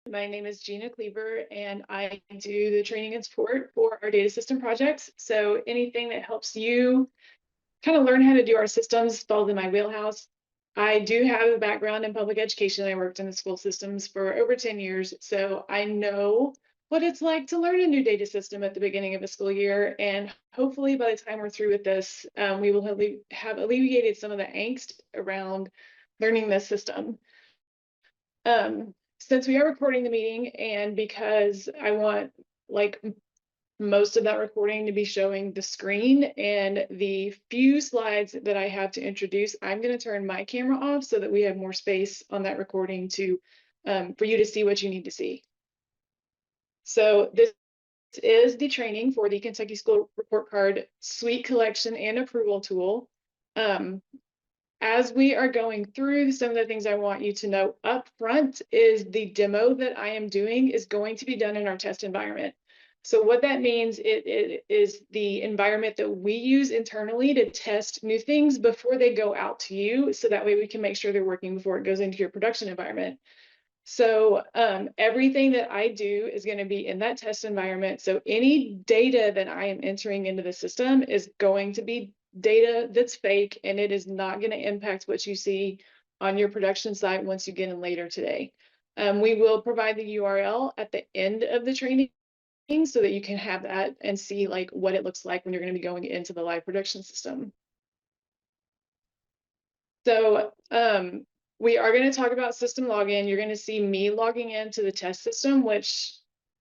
My name is Gina Cleaver, and I do the training and support for our data system projects. So anything that helps you kind of learn how to do our systems falls in my wheelhouse. I do have a background in public education. I worked in the school systems for over 10 years, so I know what it's like to learn a new data system at the beginning of a school year. And hopefully by the time we're through with this, we will have alleviated some of the angst around learning this system. Since we are recording the meeting, and because I want like most of that recording to be showing the screen and the few slides that I have to introduce, I'm going to turn my camera off so that we have more space on that recording to for you to see what you need to see. So this is the training for the Kentucky School Report Card Suite Collection and Approval Tool. As we are going through, some of the things I want you to know up front is the demo that I am doing is going to be done in our test environment. So what that means, it is the environment that we use internally to test new things before they go out to you. So that way we can make sure they're working before it goes into your production environment. So everything that I do is going to be in that test environment. So any data that I am entering into the system is going to be data that's fake, and it is not going to impact what you see on your production site once you get in later today. We will provide the URL at the end of the training so that you can have that and see like what it looks like when you're going to be going into the live production system. So we are going to talk about system login. You're going to see me logging into the test system, which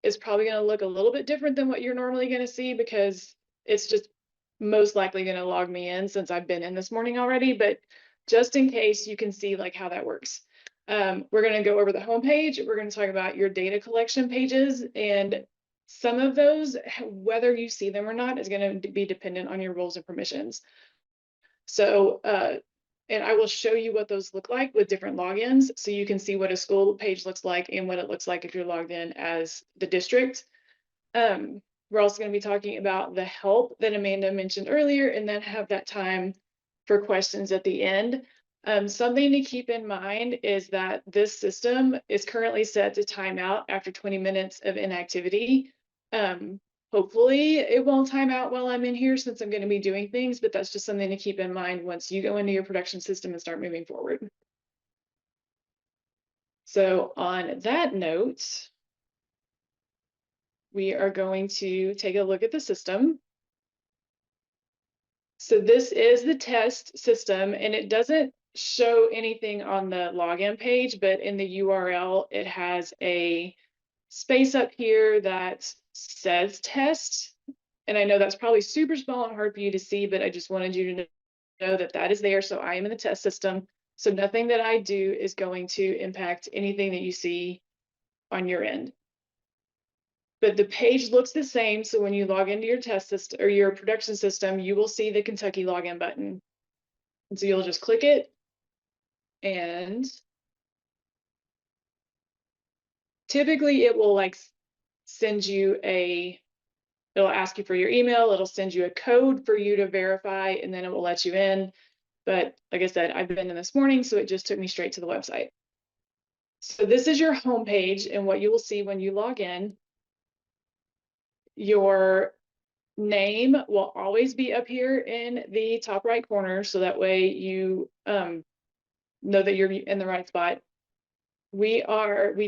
is probably going to look a little bit different than what you're normally going to see because it's just most likely going to log me in since I've been in this morning already. But just in case, you can see like how that works. We're going to go over the home page. We're going to talk about your data collection pages, and some of those, whether you see them or not, is going to be dependent on your roles and permissions. So and I will show you what those look like with different logins so you can see what a school page looks like and what it looks like if you're logged in as the district. We're also going to be talking about the help that Amanda mentioned earlier, and then have that time for questions at the end. Something to keep in mind is that this system is currently set to time out after 20 minutes of inactivity. Hopefully it won't time out while I'm in here since I'm going to be doing things, but that's just something to keep in mind once you go into your production system and start moving forward. So on that note, we are going to take a look at the system. So this is the test system, and it doesn't show anything on the login page, but in the URL, it has a space up here that says test. And I know that's probably super small and hard for you to see, but I just wanted you to know that that is there. So I am in the test system. So nothing that I do is going to impact anything that you see on your end. But the page looks the same. So when you log into your test system or your production system, you will see the Kentucky login button. And so you'll just click it, and typically it will like send you it'll ask you for your email, it'll send you a code for you to verify, and then it will let you in. But like I said, I've been in this morning, so it just took me straight to the website. So this is your home page, and what you will see when you log in, your name will always be up here in the top right corner, so that way you know that you're in the right spot. We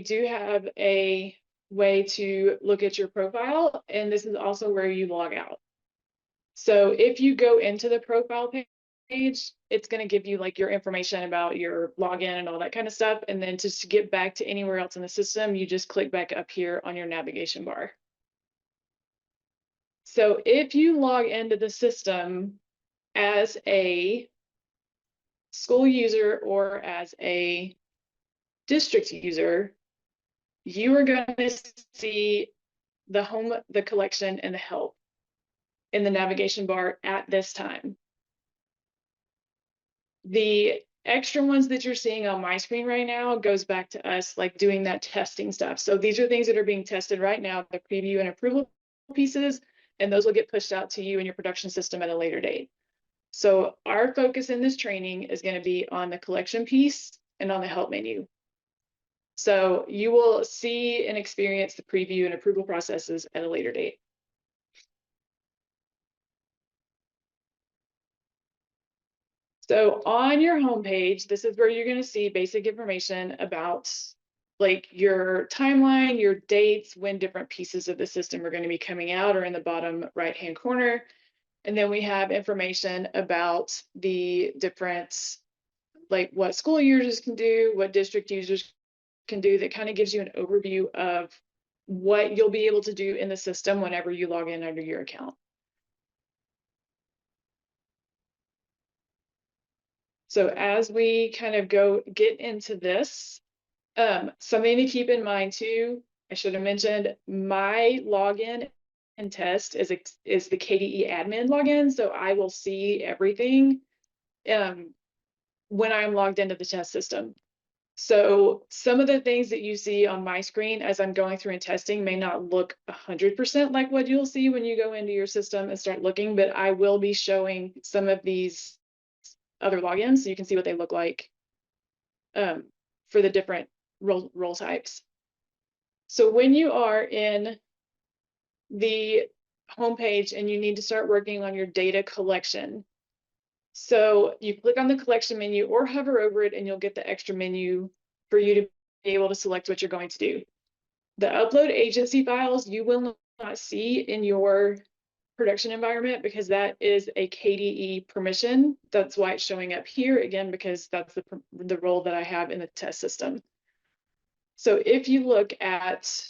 do have a way to look at your profile, and this is also where you log out. So if you go into the profile page, it's going to give you like your information about your login and all that kind of stuff. And then just to get back to anywhere else in the system, you just click back up here on your navigation bar. So if you log into the system as a school user or as a district user, you are going to see the home, the collection, and the help in the navigation bar at this time. The extra ones that you're seeing on my screen right now goes back to us like doing that testing stuff. So these are things that are being tested right now, the preview and approval pieces, and those will get pushed out to you in your production system at a later date. So our focus in this training is going to be on the collection piece and on the help menu. So you will see and experience the preview and approval processes at a later date. So on your homepage, this is where you're going to see basic information about like your timeline, your dates, when different pieces of the system are going to be coming out, or in the bottom right-hand corner. And then we have information about the different, like what school users can do, what district users can do, that kind of gives you an overview of what you'll be able to do in the system whenever you log in under your account. So as we kind of get into this, something to keep in mind too, I should have mentioned, my login and test is the KDE admin login. So I will see everything when I'm logged into the test system. So some of the things that you see on my screen as I'm going through and testing may not look 100% like what you'll see when you go into your system and start looking, but I will be showing some of these other logins so you can see what they look like for the different role types. So when you are in the homepage and you need to start working on your data collection, so you click on the collection menu or hover over it and you'll get the extra menu for you to be able to select what you're going to do. The upload agency files you will not see in your production environment because that is a KDE permission. That's why it's showing up here again, because that's the role that I have in the test system. So if you look at,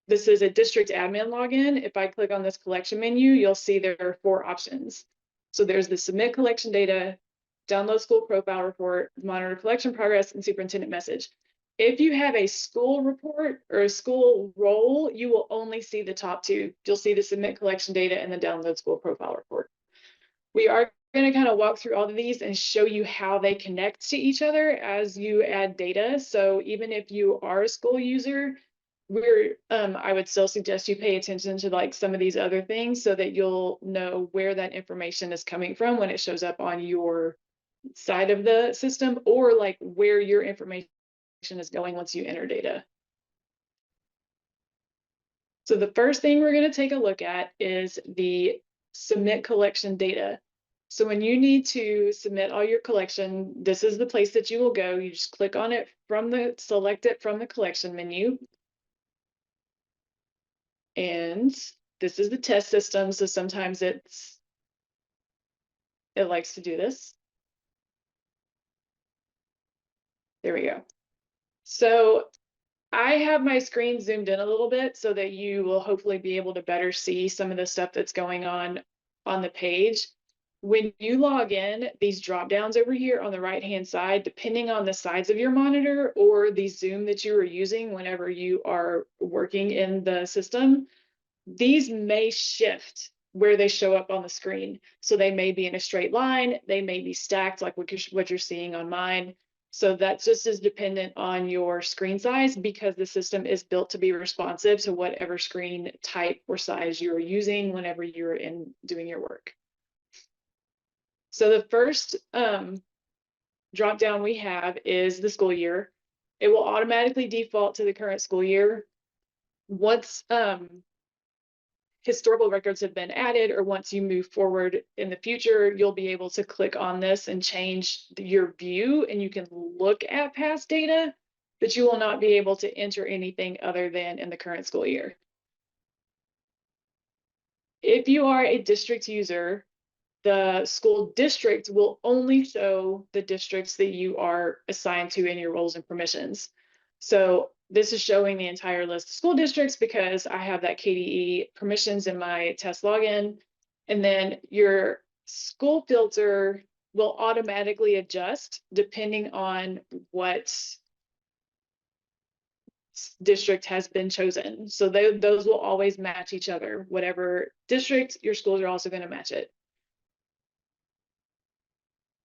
this is a district admin login. If I click on this collection menu, you'll see there are 4 options. So there's the submit collection data, download school profile report, monitor collection progress, and superintendent message. If you have a school report or a school role, you will only see the top 2. You'll see the submit collection data and the download school profile report. We are going to kind of walk through all of these and show you how they connect to each other as you add data. So even if you are a school user, I would still suggest you pay attention to like some of these other things so that you'll know where that information is coming from when it shows up on your side of the system, or like where your information is going once you enter data. So the first thing we're going to take a look at is the submit collection data. So when you need to submit all your collection, this is the place that you will go. You just click on it select it from the collection menu. And this is the test system. So sometimes it likes to do this. There we go. So I have my screen zoomed in a little bit so that you will hopefully be able to better see some of the stuff that's going on the page. When you log in, these drop downs over here on the right-hand side, depending on the size of your monitor or the Zoom that you are using whenever you are working in the system, these may shift where they show up on the screen. So they may be in a straight line, they may be stacked like what you're seeing on mine. So that just is dependent on your screen size, because the system is built to be responsive to whatever screen type or size you're using whenever you're doing your work. So the first drop down we have is the school year. It will automatically default to the current school year. Once historical records have been added, or once you move forward in the future, you'll be able to click on this and change your view, and you can look at past data, but you will not be able to enter anything other than in the current school year. If you are a district user, the school district will only show the districts that you are assigned to in your roles and permissions. So this is showing the entire list of school districts because I have that KDE permissions in my test login. And then your school filter will automatically adjust depending on what district has been chosen. So those will always match each other. Whatever district, your schools are also going to match it.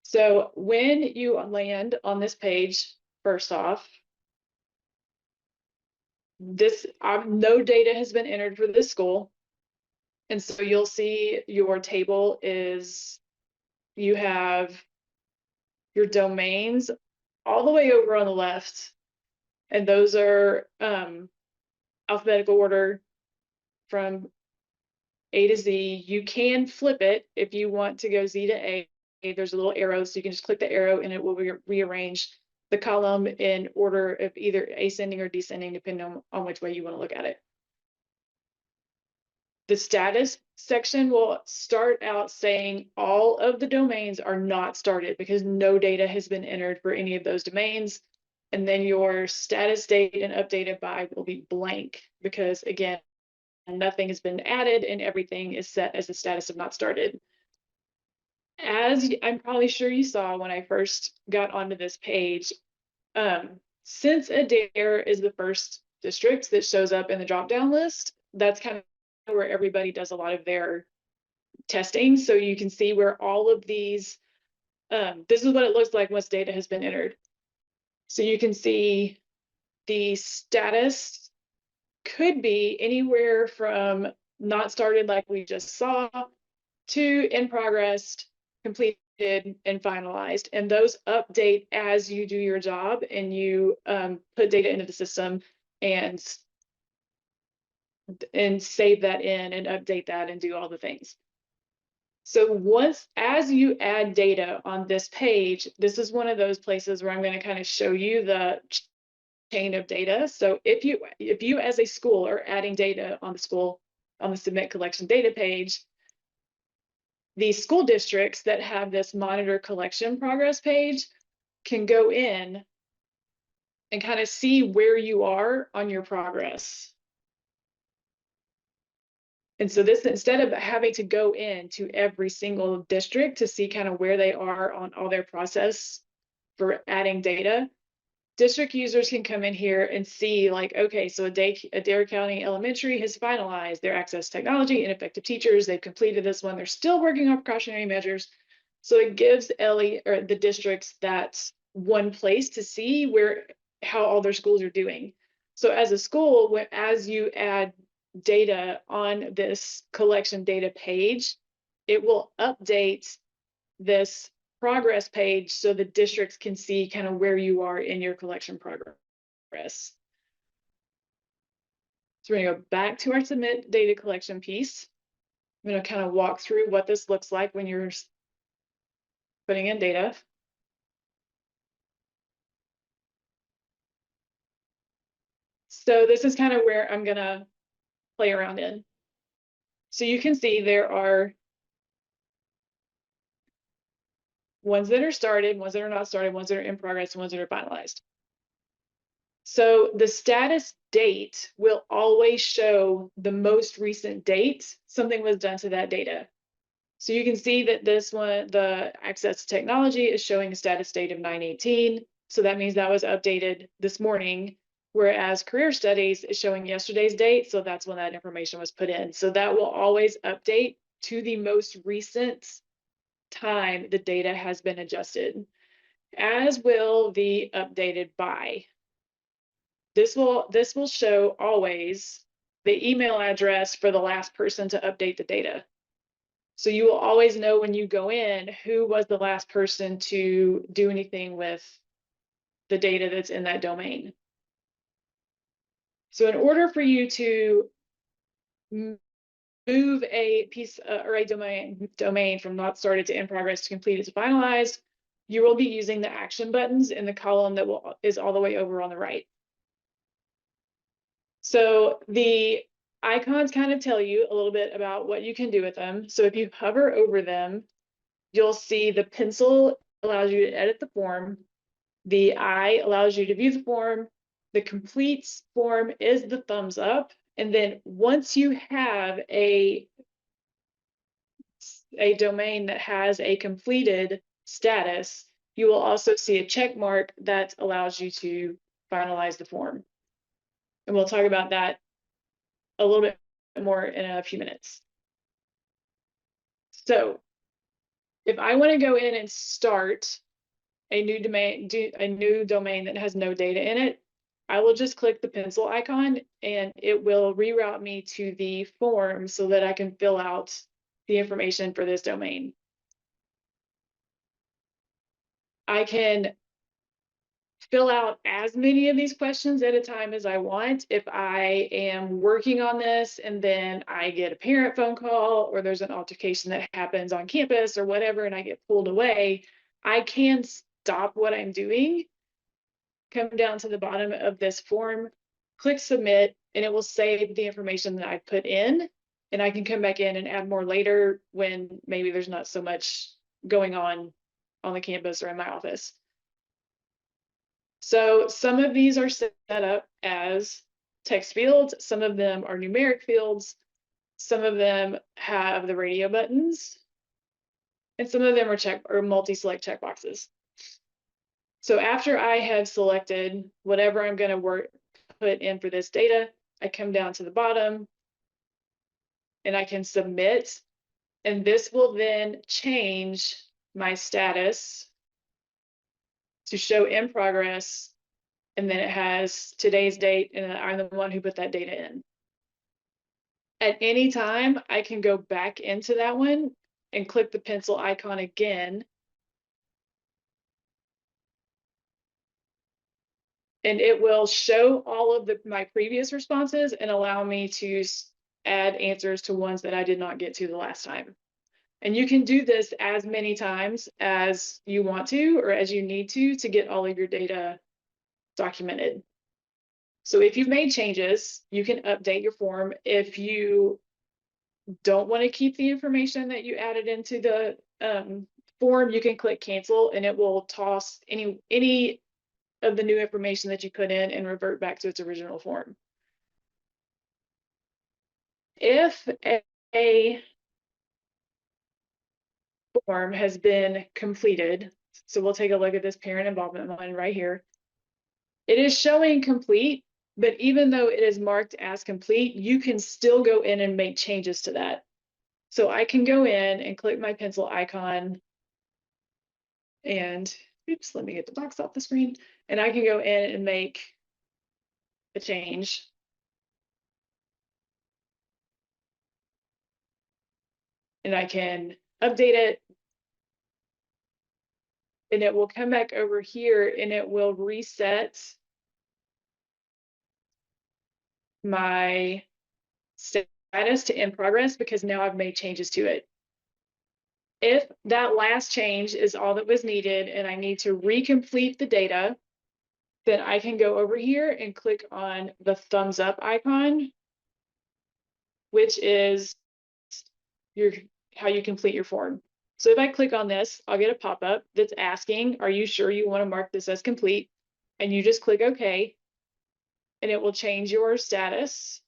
So when you land on this page, first off, no data has been entered for this school. And so you'll see your table is, you have your domains all the way over on the left. And those are alphabetical order from A to Z. You can flip it if you want to go Z to A. There's a little arrow, so you can just click the arrow and it will rearrange the column in order of either ascending or descending, depending on which way you want to look at it. The status section will start out saying all of the domains are not started because no data has been entered for any of those domains. And then your status date and updated by will be blank because, again, nothing has been added and everything is set as the status of not started. As I'm probably sure you saw when I first got onto this page, since Adair is the first district that shows up in the drop-down list, that's kind of where everybody does a lot of their testing. So you can see where all of these, this is what it looks like once data has been entered. So you can see the status could be anywhere from not started like we just saw to in progress, completed, and finalized. And those update as you do your job and you put data into the system and save that in and update that and do all the things. So as you add data on this page, this is one of those places where I'm going to kind of show you the chain of data. So if you as a school are adding data on the submit collection data page, the school districts that have this monitor collection progress page can go in and kind of see where you are on your progress. And so this, instead of having to go into every single district to see kind of where they are on all their process for adding data, district users can come in here and see like, okay, so Adair County Elementary has finalized their access technology and effective teachers. They've completed this one. They're still working on precautionary measures. So it gives Ellie or the districts that one place to see how all their schools are doing. So as a school, as you add data on this collection data page, it will update this progress page so the districts can see kind of where you are in your collection progress. So we're going to go back to our submit data collection piece. I'm going to kind of walk through what this looks like when you're putting in data. So this is kind of where I'm going to play around in. So you can see there are ones that are started, ones that are not started, ones that are in progress, and ones that are finalized. So the status date will always show the most recent date something was done to that data. So you can see that this one, the access technology, is showing a status date of 9/18. So that means that was updated this morning, whereas career studies is showing yesterday's date. So that's when that information was put in. So that will always update to the most recent time the data has been adjusted, as will the updated by. This will show always the email address for the last person to update the data. So you will always know when you go in who was the last person to do anything with the data that's in that domain. So in order for you to move a piece or a domain from not started to in progress to completed to finalized, you will be using the action buttons in the column that is all the way over on the right. So the icons kind of tell you a little bit about what you can do with them. So if you hover over them, you'll see the pencil allows you to edit the form. The eye allows you to view the form. The complete form is the thumbs up. And then once you have a domain that has a completed status, you will also see a check mark that allows you to finalize the form. And we'll talk about that a little bit more in a few minutes. So if I want to go in and start a new domain that has no data in it, I will just click the pencil icon and it will reroute me to the form so that I can fill out the information for this domain. I can fill out as many of these questions at a time as I want. If I am working on this and then I get a parent phone call or there's an altercation that happens on campus or whatever, and I get pulled away, I can stop what I'm doing, come down to the bottom of this form, click submit, and it will save the information that I put in. And I can come back in and add more later when maybe there's not so much going on the campus or in my office. So some of these are set up as text fields. Some of them are numeric fields. Some of them have the radio buttons. And some of them are multi-select checkboxes. So after I have selected whatever I'm going to put in for this data, I come down to the bottom and I can submit. And this will then change my status to show in progress. And then it has today's date, and I'm the one who put that data in. At any time, I can go back into that one and click the pencil icon again. And it will show all of my previous responses and allow me to add answers to ones that I did not get to the last time. And you can do this as many times as you want to or as you need to get all of your data documented. So if you've made changes, you can update your form. If you don't want to keep the information that you added into the form, you can click cancel and it will toss any of the new information that you put in and revert back to its original form. If a form has been completed, so we'll take a look at this parent involvement one right here. It is showing complete, but even though it is marked as complete, you can still go in and make changes to that. So I can go in and click my pencil icon and, oops, let me get the box off the screen. And I can go in and make a change. And I can update it. And it will come back over here and it will reset my status to in progress because now I've made changes to it. If that last change is all that was needed and I need to recomplete the data, then I can go over here and click on the thumbs up icon, which is how you complete your form. So if I click on this, I'll get a pop-up that's asking, are you sure you want to mark this as complete? And you just click OK, and it will change your status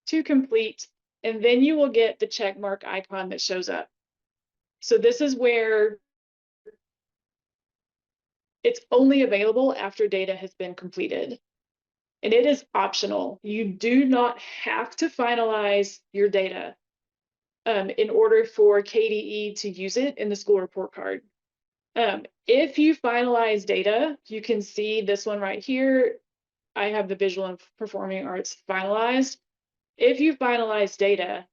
to complete, and then you will get the check mark icon that shows up. So this is where it's only available after data has been completed. And it is optional. You do not have to finalize your data in order for KDE to use it in the school report card. If you finalize data, you can see this one right here. I have the visual and performing arts finalized. If you finalize data,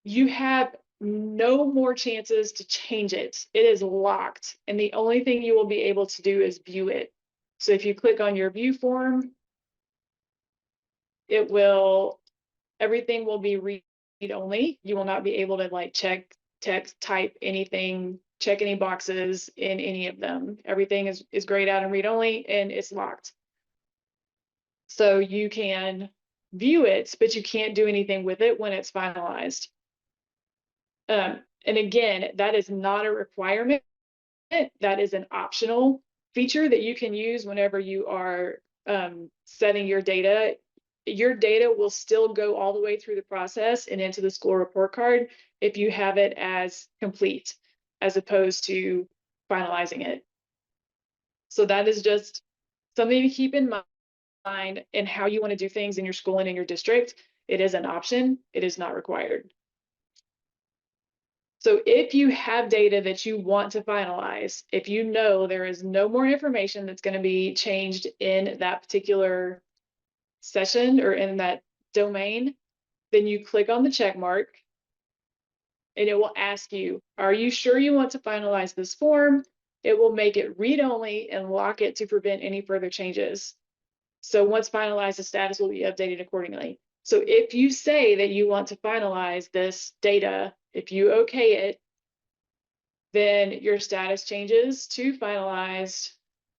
you have no more chances to change it. It is locked, and the only thing you will be able to do is view it. So if you click on your view form, everything will be read only. You will not be able to like check, text, type anything, check any boxes in any of them. Everything is grayed out and read only, and it's locked. So you can view it, but you can't do anything with it when it's finalized. And again, that is not a requirement. That is an optional feature that you can use whenever you are setting your data. Your data will still go all the way through the process and into the school report card if you have it as complete, as opposed to finalizing it. So that is just something to keep in mind in how you want to do things in your school and in your district. It is an option. It is not required. So if you have data that you want to finalize, if you know there is no more information that's going to be changed in that particular session or in that domain, then you click on the check mark and it will ask you, are you sure you want to finalize this form? it will make it read-only and lock it to prevent any further changes. So once finalized, the status will be updated accordingly. So if you say that you want to finalize this data, if you okay it, then your status changes to finalized,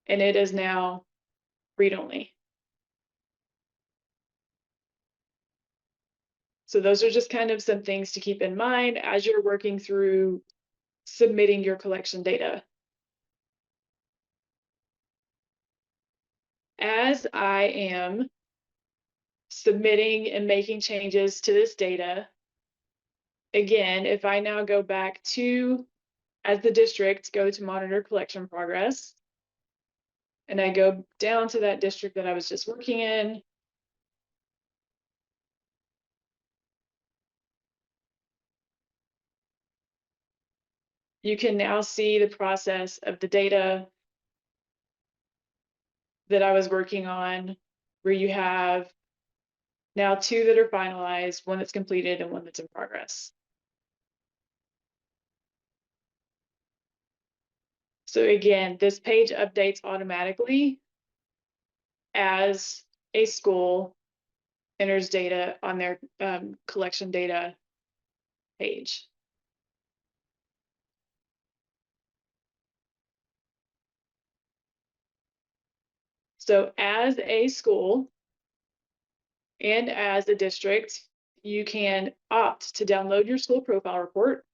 and it is now read-only. So those are just kind of some things to keep in mind as you're working through submitting your collection data. As I am submitting and making changes to this data, again, if I now go back to, as the district, go to monitor collection progress, and I go down to that district that I was just working in, you can now see the process of the data that I was working on, where you have now 2 that are finalized, 1 that's completed, and 1 that's in progress. So again, this page updates automatically as a school enters data on their collection data page. So as a school and as a district, you can opt to download your school profile report.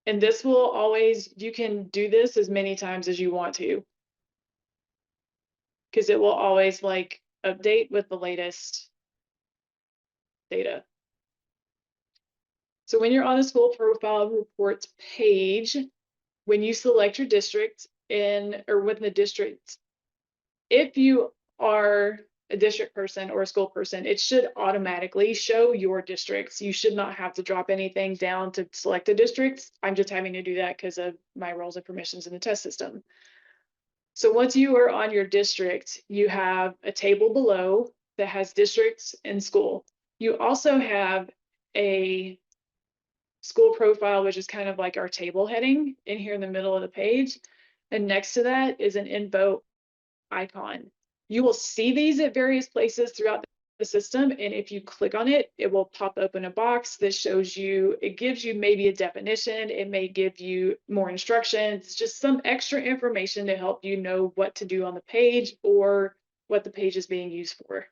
And this will always, you can do this as many times as you want to, because it will always like update with the latest data. So when you're on the school profile reports page, when you select your district or within the district, if you are a district person or a school person, it should automatically show your districts. You should not have to drop anything down to select a district. I'm just having to do that because of my roles and permissions in the test system. So once you are on your district, you have a table below that has districts and school. You also have a school profile, which is kind of like our table heading in here in the middle of the page. And next to that is an info icon. You will see these at various places throughout the system. And if you click on it, it will pop open a box that shows you, it gives you maybe a definition. It may give you more instructions, just some extra information to help you know what to do on the page or what the page is being used for.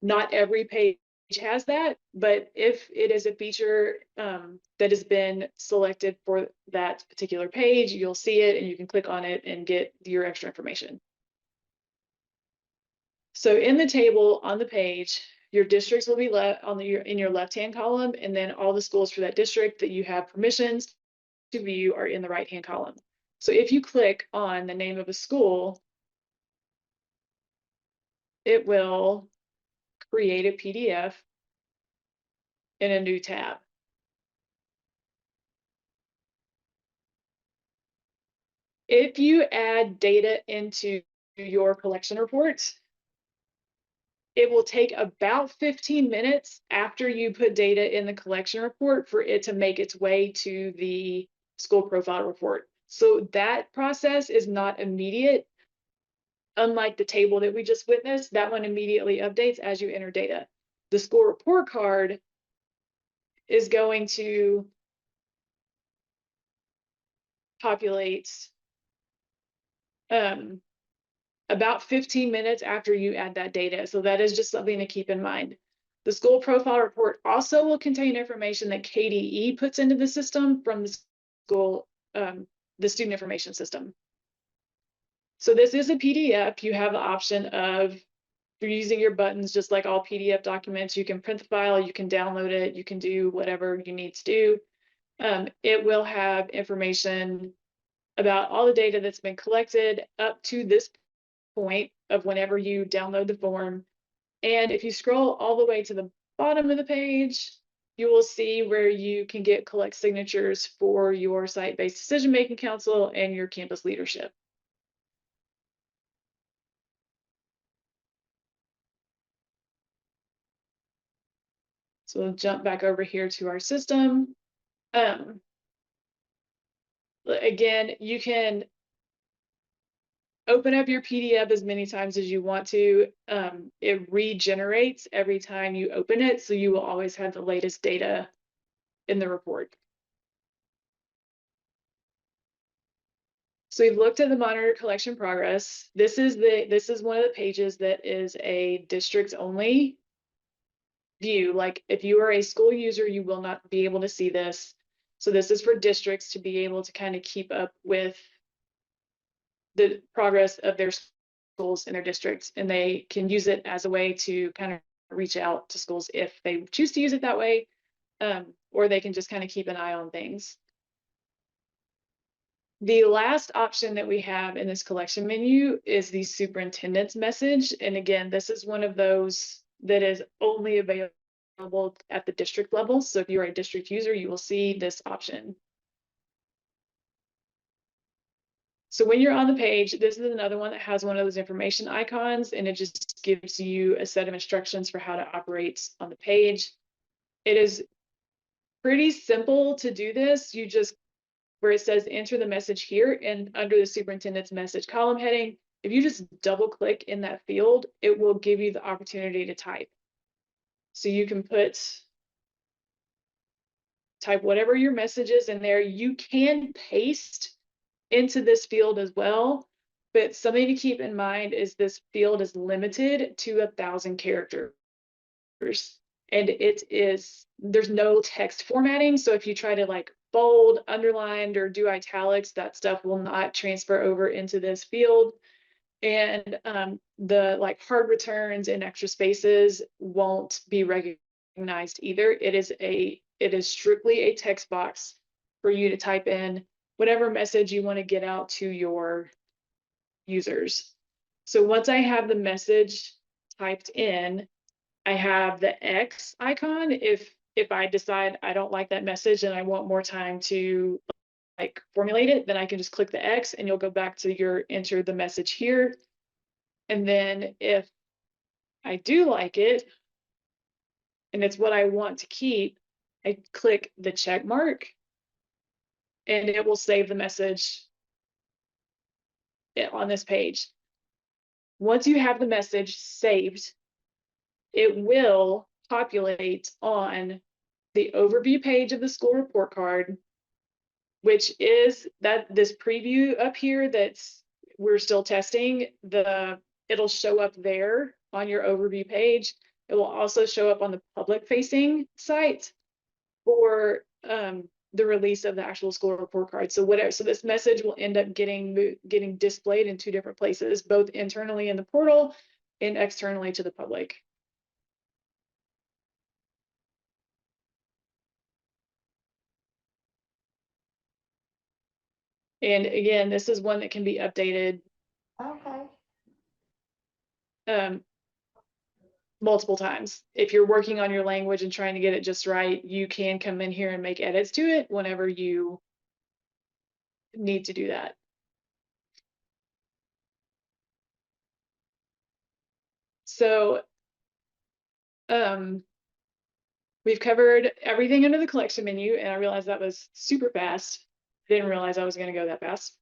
Not every page has that, but if it is a feature that has been selected for that particular page, you'll see it and you can click on it and get your extra information. So in the table on the page, your districts will be in your left-hand column, and then all the schools for that district that you have permissions to view are in the right-hand column. So if you click on the name of a school, it will create a PDF in a new tab. If you add data into your collection report, it will take about 15 minutes after you put data in the collection report for it to make its way to the school profile report. So that process is not immediate. Unlike the table that we just witnessed, that one immediately updates as you enter data. The school report card is going to populate about 15 minutes after you add that data. So that is just something to keep in mind. The school profile report also will contain information that KDE puts into the system from the school, the student information system. So this is a PDF. You have the option of, if you're using your buttons, just like all PDF documents, you can print the file, you can download it, you can do whatever you need to do. It will have information about all the data that's been collected up to this point of whenever you download the form. And if you scroll all the way to the bottom of the page, you will see where you can collect signatures for your site-based decision-making council and your campus leadership. So we'll jump back over here to our system. again, you can open up your PDF as many times as you want to. It regenerates every time you open it, so you will always have the latest data in the report. So we've looked at the monitor collection progress. This is one of the pages that is a district only view. Like if you are a school user, you will not be able to see this. So this is for districts to be able to kind of keep up with the progress of their schools in their districts, and they can use it as a way to kind of reach out to schools if they choose to use it that way, or they can just kind of keep an eye on things. The last option that we have in this collection menu is the superintendent's message. And again, this is one of those that is only available at the district level. So if you're a district user, you will see this option. So when you're on the page, this is another one that has one of those information icons, and it just gives you a set of instructions for how to operate on the page. It is pretty simple to do this. You just, where it says enter the message here, and under the superintendent's message column heading, if you just double click in that field, it will give you the opportunity to type. So you can type whatever your message is in there. You can paste into this field as well, but something to keep in mind is this field is limited to 1,000 characters, and there's no text formatting. So if you try to like bold, underlined, or do italics, that stuff will not transfer over into this field. And the like hard returns and extra spaces won't be recognized either. It is strictly a text box for you to type in whatever message you want to get out to your users. So once I have the message typed in, I have the X icon. If I decide I don't like that message and I want more time to like formulate it, then I can just click the X and you'll go back to your enter the message here. And then if I do like it and it's what I want to keep, I click the check mark and it will save the message on this page. Once you have the message saved, it will populate on the overview page of the school report card, which is this preview up here we're still testing. It'll show up there on your overview page. It will also show up on the public facing site for the release of the actual school report card. So this message will end up getting displayed in two different places, both internally in the portal and externally to the public. And again, this is one that can be updated multiple times. If you're working on your language and trying to get it just right, you can come in here and make edits to it whenever you need to do that. So we've covered everything under the collection menu, and I realized that was super fast. Didn't realize I was going to go that fast.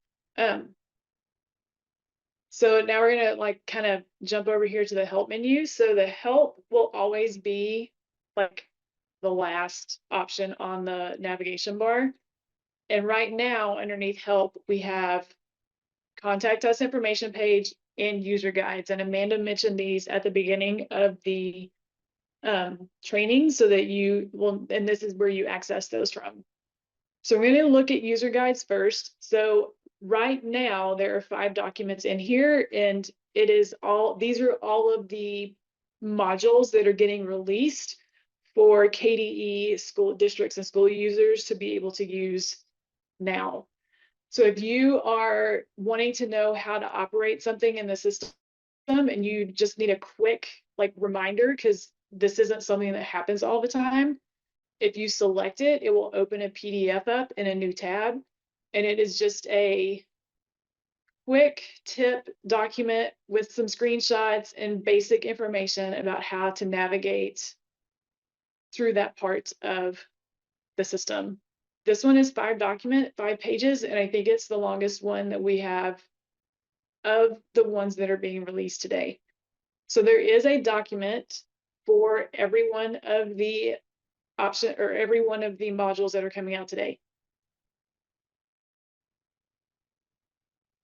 So now we're going to like kind of jump over here to the help menu. So the help will always be like the last option on the navigation bar. And right now underneath help, we have contact us information page and user guides. And Amanda mentioned these at the beginning of the training so that you will, and this is where you access those from. So we're going to look at user guides first. So right now there are 5 documents in here, and these are all of the modules that are getting released for KDE school districts and school users to be able to use now. So if you are wanting to know how to operate something in the system and you just need a quick like reminder, because this isn't something that happens all the time, if you select it, it will open a PDF up in a new tab, and it is just a quick tip document with some screenshots and basic information about how to navigate through that part of the system. This one is 5 pages, and I think it's the longest one that we have of the ones that are being released today. So there is a document for every one of the every one of the modules that are coming out today.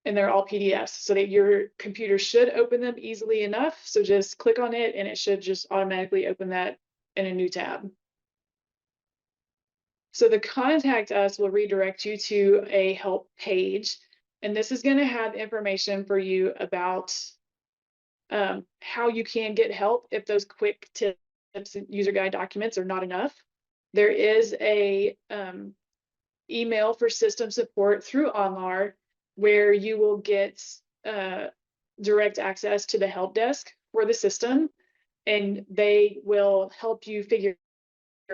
And they're all PDFs, so that your computer should open them easily enough. So just click on it and it should just automatically open that in a new tab. So the contact us will redirect you to a help page, and this is going to have information for you about how you can get help if those quick tips and user guide documents are not enough. There is a email for system support through OnLAR where you will get direct access to the help desk for the system, and they will help you figure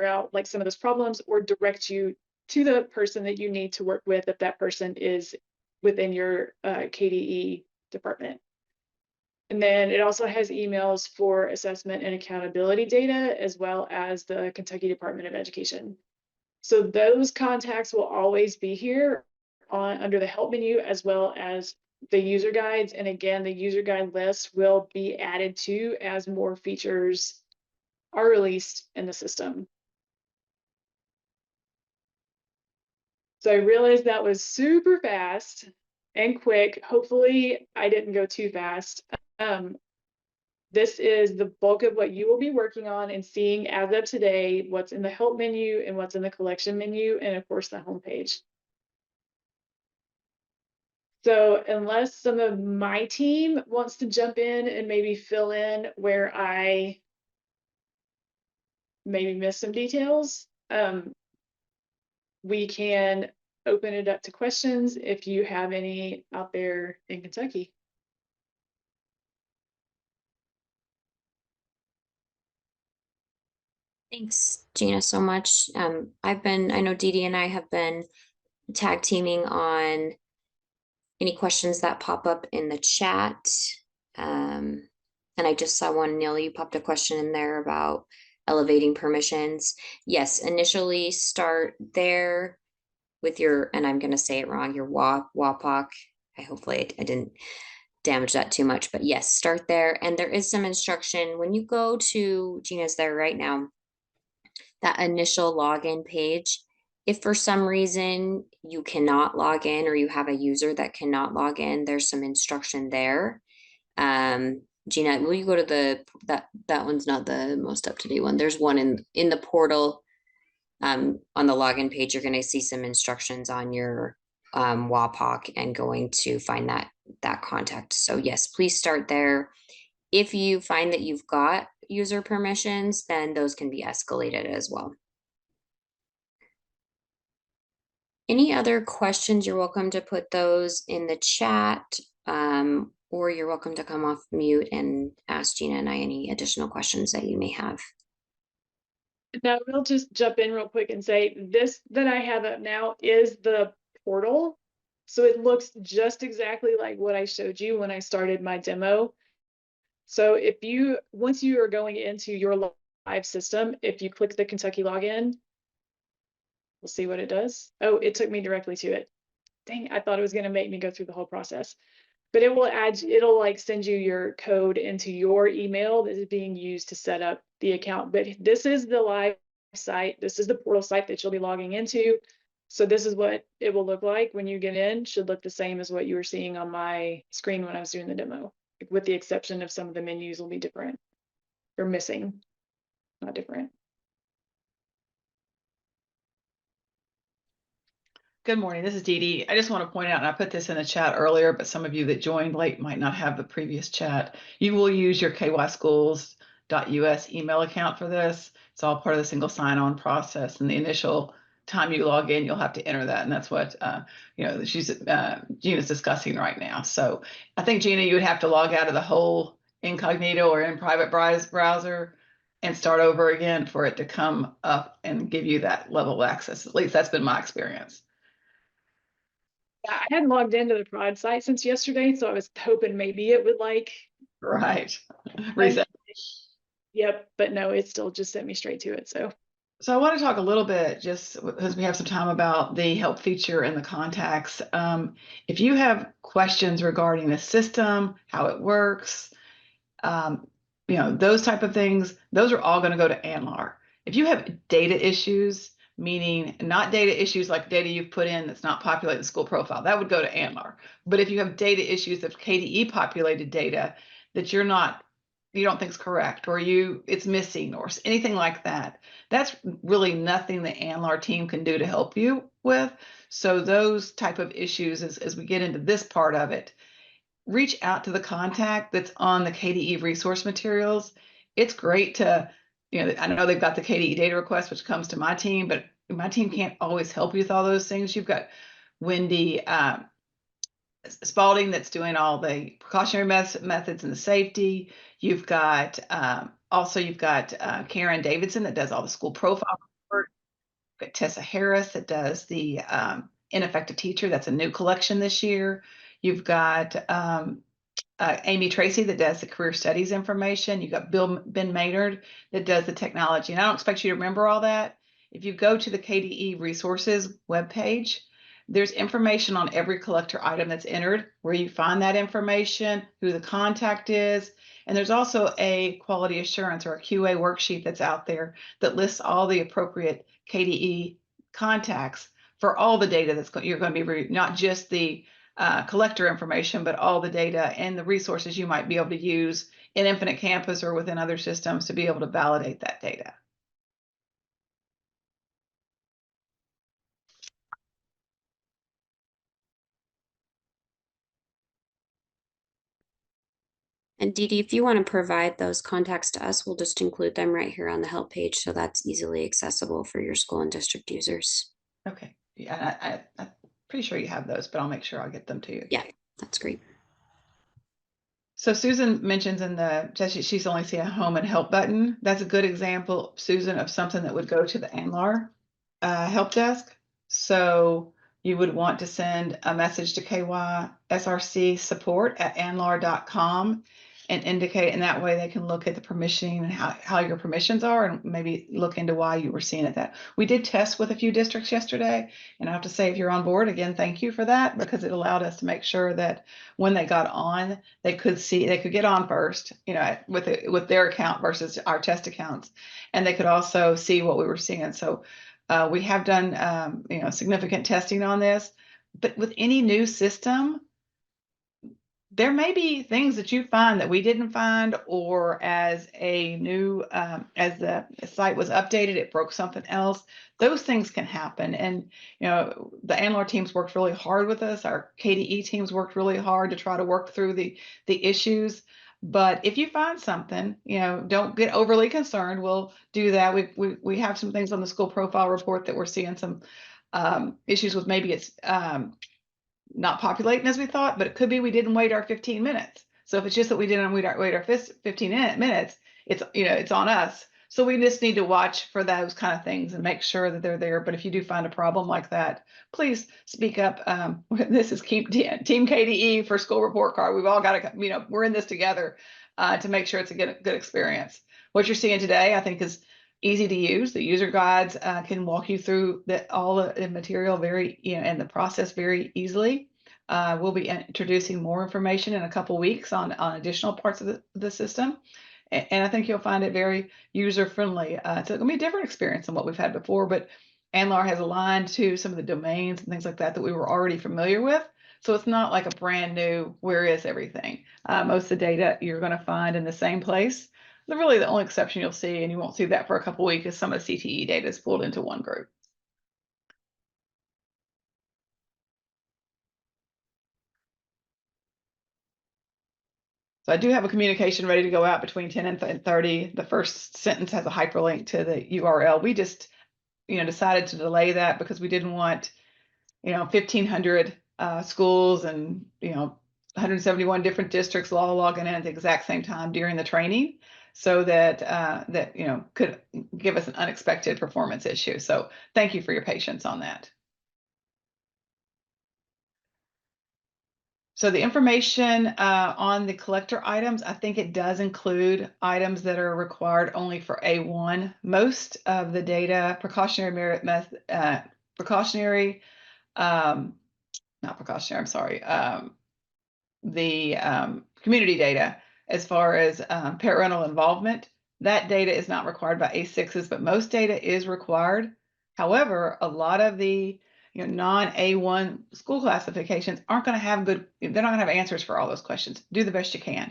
out like some of those problems or direct you to the person that you need to work with if that person is within your KDE department. And then it also has emails for assessment and accountability data, as well as the Kentucky Department of Education. So those contacts will always be here under the help menu, as well as the user guides. And again, the user guide list will be added to as more features are released in the system. So I realized that was super fast and quick. Hopefully I didn't go too fast. This is the bulk of what you will be working on and seeing as of today, what's in the help menu and what's in the collection menu, and of course the homepage. So unless some of my team wants to jump in and maybe fill in where I maybe miss some details, we can open it up to questions if you have any out there in Kentucky. Thanks, Gina, so much. I know Dee Dee and I have been tag teaming on any questions that pop up in the chat. And I just saw one, Neil, you popped a question in there about elevating permissions. Yes, initially start there with your, and I'm going to say it wrong, your WAPOC. Hopefully I didn't damage that too much, but yes, start there. And there is some instruction when you go to, Gina's there right now, that initial login page. If for some reason you cannot log in or you have a user that cannot log in, there's some instruction there. Gina, will you go to that one's not the most up-to-date one. There's one in the portal. On the login page, you're going to see some instructions on your WAPOC and going to find that contact. So yes, please start there. If you find that you've got user permissions, then those can be escalated as well. Any other questions, you're welcome to put those in the chat, or you're welcome to come off mute and ask Gina and I any additional questions that you may have. Now we'll just jump in real quick and say this that I have up now is the portal. So it looks just exactly like what I showed you when I started my demo. So if once you are going into your live system, if you click the Kentucky login, we'll see what it does. Oh, it took me directly to it. Dang, I thought it was going to make me go through the whole process. But it'll like send you your code into your email that is being used to set up the account. But this is the live site. This is the portal site that you'll be logging into. So this is what it will look like when you get in. Should look the same as what you were seeing on my screen when I was doing the demo, with the exception of some of the menus will be different or missing, not different. Good morning, this is Dee Dee. I just want to point out, and I put this in the chat earlier, but some of you that joined late might not have the previous chat. You will use your kyschools.us email account for this. It's all part of the single sign-on process. And the initial time you log in, you'll have to enter that. And that's what Gina's discussing right now. So I think, Gina, you would have to log out of the whole incognito or in private browser and start over again for it to come up and give you that level of access. At least that's been my experience. I hadn't logged into the prod site since yesterday, so I was hoping maybe it would like right reset. Yep, but no, it still just sent me straight to it. So So I want to talk a little bit, just because we have some time, about the help feature and the contacts. If you have questions regarding the system, how it works, um, those type of things, those are all going to go to ANLAR. If you have data issues, meaning not data issues like data you've put in that's not populated in the school profile, that would go to ANLAR. But if you have data issues of KDE populated data that you don't think is correct, or it's missing, or anything like that, that's really nothing the ANLAR team can do to help you with. So those type of issues, as we get into this part of it, reach out to the contact that's on the KDE resource materials. It's great to, I know they've got the KDE data request, which comes to my team, but my team can't always help you with all those things. You've got Wendy Spalding that's doing all the precautionary methods and the safety. You've got Karen Davidson that does all the school profile work. You've got Tessa Harris that does the ineffective teacher. That's a new collection this year. You've got Amy Tracy that does the career studies information. You've got Ben Maynard that does the technology. And I don't expect you to remember all that. If you go to the KDE resources webpage, there's information on every collector item that's entered, where you find that information, who the contact is. And there's also a quality assurance, or a QA worksheet that's out there that lists all the appropriate KDE contacts for all the data you're going to be not just the collector information, but all the data and the resources you might be able to use in Infinite Campus or within other systems to be able to validate that data. And Dee Dee, if you want to provide those contacts to us, we'll just include them right here on the help page, so that's easily accessible for your school and district users. Okay. Yeah, I'm pretty sure you have those, but I'll make sure I'll get them to you. Yeah, that's great. So Susan mentions in the she's only seen a home and help button. That's a good example, Susan, of something that would go to the ANLAR help desk. So you would want to send a message to KYSRC support at anlar.com and indicate, and that way they can look at the permissioning and how your permissions are, and maybe look into why you were seeing it that. We did test with a few districts yesterday, and I have to say, if you're on board, again, thank you for that, because it allowed us to make sure that when they got on, they could get on first, with their account versus our test accounts, and they could also see what we were seeing. So we have done significant testing on this, but with any new system, there may be things that you find that we didn't find, or as as the site was updated, it broke something else. Those things can happen. And, the ANLAR teams worked really hard with us. Our KDE teams worked really hard to try to work through the issues. But if you find something, don't get overly concerned. We'll do that. We have some things on the school profile report that we're seeing some issues with. Maybe it's not populating as we thought, but it could be we didn't wait our 15 minutes. So if it's just that we didn't wait our 15 minutes, it's on us. So we just need to watch for those kind of things and make sure that they're there. But if you do find a problem like that, please speak up. This is Team KDE for School Report Card. We've all got to, we're in this together to make sure it's a good experience. What you're seeing today, I think, is easy to use. The user guides can walk you through all the material and the process very easily. We'll be introducing more information in a couple weeks on additional parts of the system. And I think you'll find it very user-friendly. It's going to be a different experience than what we've had before, but ANLAR has aligned to some of the domains and things like that we were already familiar with. So it's not like a brand new, where is everything? Most of the data you're going to find in the same place. Really, the only exception you'll see, and you won't see that for a couple weeks, is some of the CTE data is pulled into one group. So I do have a communication ready to go out between 10 and 30. The first sentence has a hyperlink to the URL. We just, decided to delay that because we didn't want, 1,500 schools and, 171 different districts all logging in at the exact same time during the training, so that could give us an unexpected performance issue. So thank you for your patience on that. So the information on the collector items, I think it does include items that are required only for A1. Most of the data, the community data, as far as parental involvement, that data is not required by A6s, but most data is required. However, a lot of the non-A1 school classifications aren't going to have they're not going to have answers for all those questions. Do the best you can.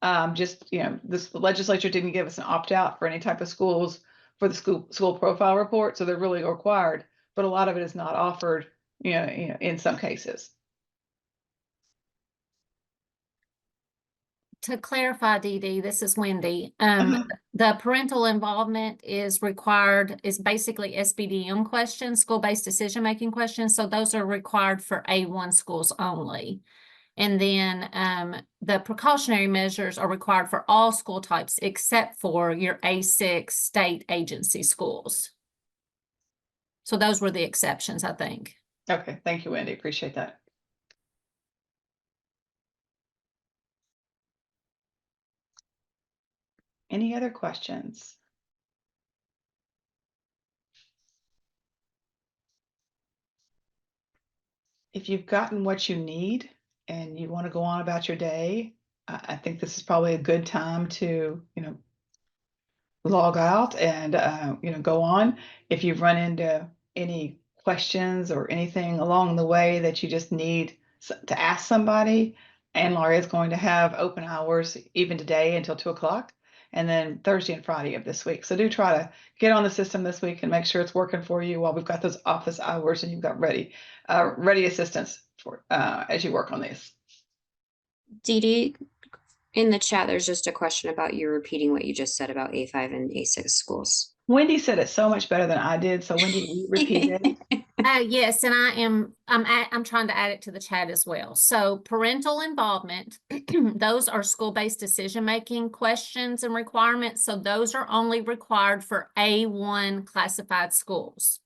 The legislature didn't give us an opt-out for any type of schools for the school profile report, so they're really required, but a lot of it is not offered, in some cases. To clarify, Dee Dee, this is Wendy. The parental involvement is required, is basically SBDM questions, school-based decision-making questions. So those are required for A1 schools only. And then the precautionary measures are required for all school types except for your A6 state agency schools. So those were the exceptions, I think. Okay, thank you, Wendy. Appreciate that. Any other questions? If you've gotten what you need and you want to go on about your day, I think this is probably a good time to, log out and, go on. If you've run into any questions or anything along the way that you just need to ask somebody, Anne Laurie is going to have open hours even today until 2 o'clock, and then Thursday and Friday of this week. So do try to get on the system this week and make sure it's working for you while we've got those office hours and you've got ready assistance for as you work on this. Dee Dee, in the chat, there's just a question about you repeating what you just said about A5 and A6 schools. Wendy said it so much better than I did. So Wendy, will you repeat it? Yes, and I'm trying to add it to the chat as well. So parental involvement, those are school-based decision-making questions and requirements. So those are only required for A1 classified schools.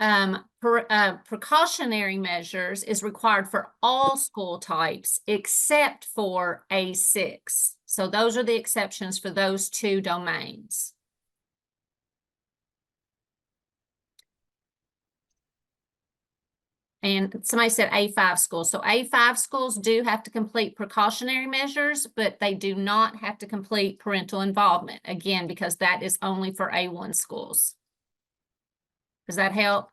Precautionary measures is required for all school types except for A6. So those are the exceptions for those two domains. And somebody said A5 schools. So A5 schools do have to complete precautionary measures, but they do not have to complete parental involvement, again, because that is only for A1 schools. Does that help?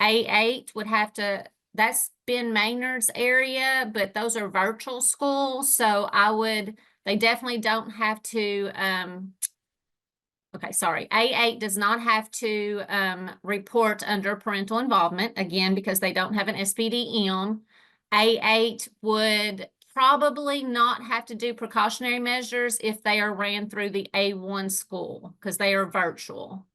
A8 would have to, that's Ben Maynard's area, but those are virtual schools. So they definitely don't have to, okay, sorry. A8 does not have to report under parental involvement, again, because they don't have an SBDM. A8 would probably not have to do precautionary measures if they are ran through the A1 school, because they are virtual.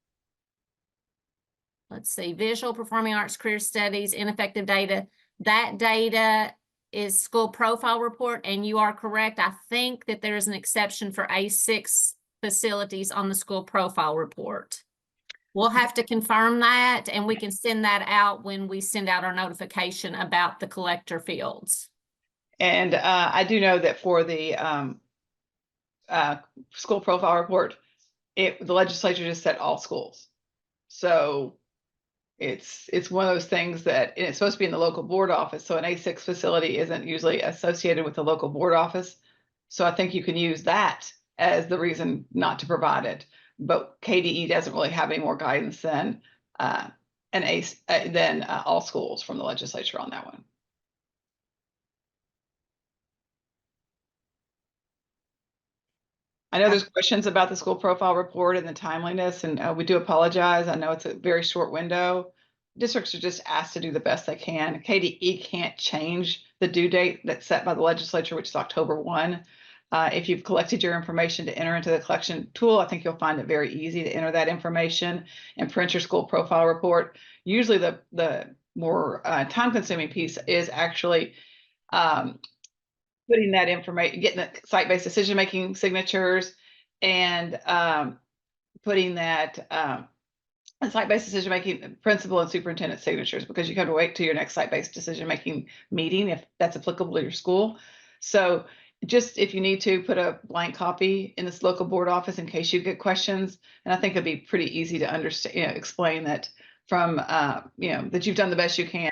Let's see, visual, performing arts, career studies, ineffective data. That data is school profile report, and you are correct. I think that there is an exception for A6 facilities on the school profile report. We'll have to confirm that, and we can send that out when we send out our notification about the collector fields. And I do know that for the school profile report, the legislature just said all schools. So it's one of those things that it's supposed to be in the local board office. So an A6 facility isn't usually associated with the local board office. So I think you can use that as the reason not to provide it. But KDE doesn't really have any more guidance than all schools from the legislature on that one. I know there's questions about the school profile report and the timeliness, and we do apologize. I know it's a very short window. Districts are just asked to do the best they can. KDE can't change the due date that's set by the legislature, which is October 1. If you've collected your information to enter into the collection tool, I think you'll find it very easy to enter that information and print your school profile report. Usually the more time-consuming piece is actually putting that information, getting the site-based decision-making signatures, and putting that and site-based decision-making, principal and superintendent signatures, because you have to wait till your next site-based decision-making meeting if that's applicable to your school. So just if you need to put a blank copy in this local board office in case you get questions. And I think it'd be pretty easy to understand, explain that from, that you've done the best you can.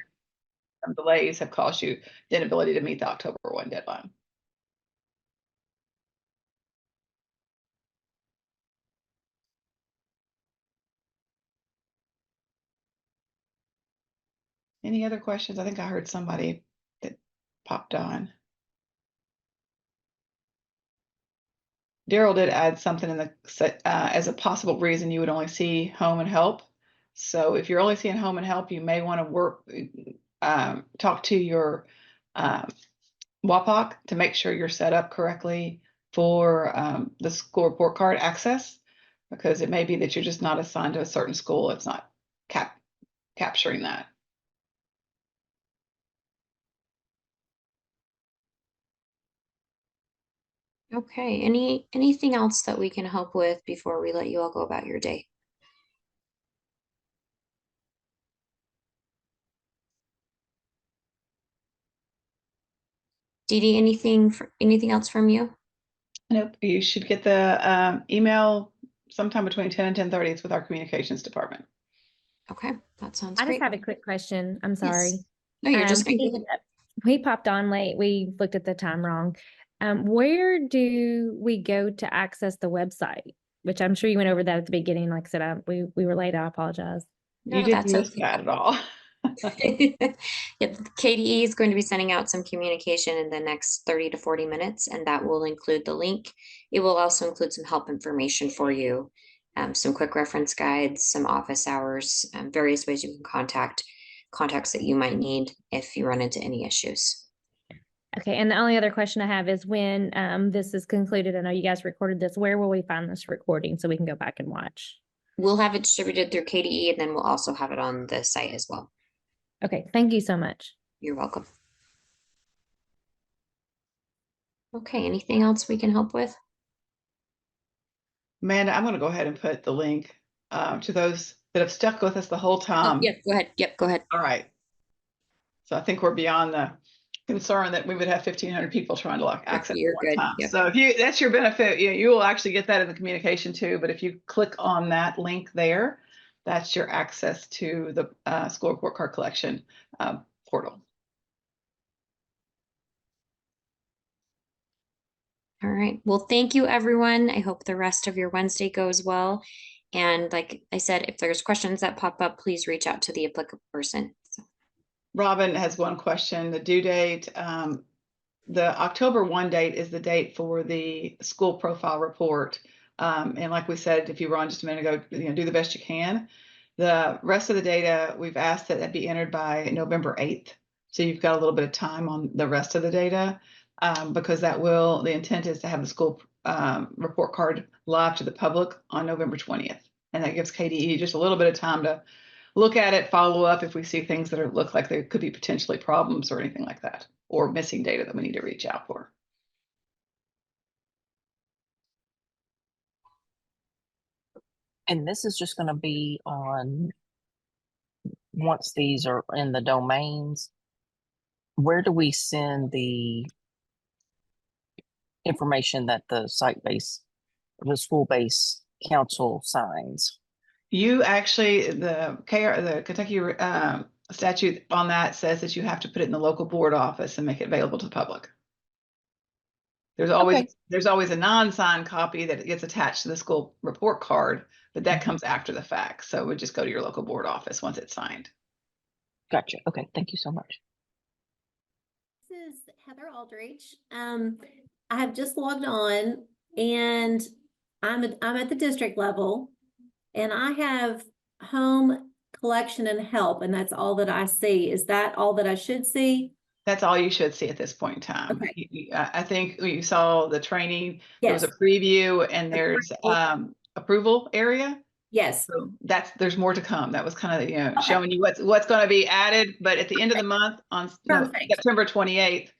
Some delays have caused you the inability to meet the October 1 deadline. Any other questions? I think I heard somebody that popped on. Daryl did add something in the as a possible reason you would only see home and help. So if you're only seeing home and help, you may want to talk to your WAPOC to make sure you're set up correctly for the school report card access, because it may be that you're just not assigned to a certain school. It's not capturing that. Okay, anything else that we can help with before we let you all go about your day? Dee Dee, anything else from you? Nope, you should get the email sometime between 10 and 10:30. It's with our communications department. Okay, that sounds I just great. have a quick question. I'm Yes. sorry. No, you're just fine. Go We ahead. we popped on late. We looked at the time wrong. Where do we go to access the website? Which I'm sure you went over that at the beginning. Like I said, we were late. I apologize. No, You didn't that's miss okay. that at all. Yep, KDE is going to be sending out some communication in the next 30 to 40 minutes, and that will include the link. It will also include some help information for you, some quick reference guides, some office hours, various ways you can contact contacts that you might need if you run into any issues. Okay. And the only other question I have is when this is concluded, I know you guys recorded this, where will we find this recording so we can go back and watch? We'll have it distributed through KDE, and then we'll also have it on the site as well. Okay. Thank you so much. You're welcome. Okay, anything else we can help with? Amanda, I'm going to go ahead and put the link to those that have stuck with us the whole time. Yep, go ahead. Yep, go ahead. All right. So I think we're beyond the concern that we would have 1,500 people trying to access You're at one good. time. Yep. So if that's your benefit, you will actually get that in the communication too. But if you click on that link there, that's your access to the school report card collection portal. All right. Well, thank you, everyone. I hope the rest of your Wednesday goes well. And like I said, if there's questions that pop up, please reach out to the applicable person. Robin has one question. The due date, the October 1 date is the date for the school profile report. And like we said, if you were on just a minute ago, do the best you can. The rest of the data, we've asked that it be entered by November 8th. So you've got a little bit of time on the rest of the data, because the intent is to have the school report card live to the public on November 20th. And that gives KDE just a little bit of time to look at it, follow up if we see things that look like there could be potentially problems or anything like that, or missing data that we need to reach out for. And this is just going to be on, once these are in the domains, where do we send the information that the the school-based council signs? You actually, the Kentucky statute on that says that you have to put it in the local board office and make it available to the public. There's always a non-signed copy that gets attached to the school report card, but that comes after the fact. So we just go to your local board office once it's signed. Gotcha. Okay. Thank you so much. This is Heather Aldrich. I have just logged on and I'm at the district level and I have home, collection, and help, and that's all that I see. Is that all that I should see? That's all you should see at this point in time. Okay. I think you saw the training. There was Yes. a preview and there's approval area. Yes. So there's more to come. That was kind of, Okay. showing you what's going to be added. But at the end of the month on Perfect. September 28th,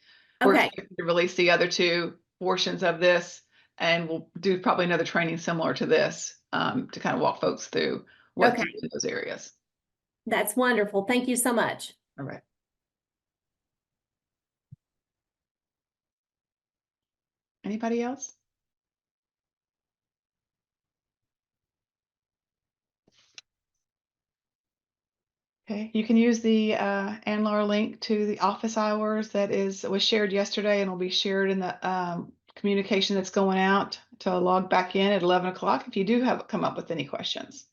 we're Okay. expecting to release the other two portions of this. And we'll do probably another training similar to this to kind of walk folks through what Okay. to do in those areas. That's wonderful. Thank you so much. All right. Anybody else? Okay, you can use the Ann Laura link to the office hours that was shared yesterday and will be shared in the communication that's going out to log back in at 11 o'clock if you do come up with any questions.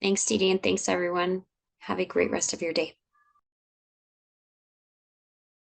Thanks, Dee Dee, and thanks everyone. Have a great rest of your day.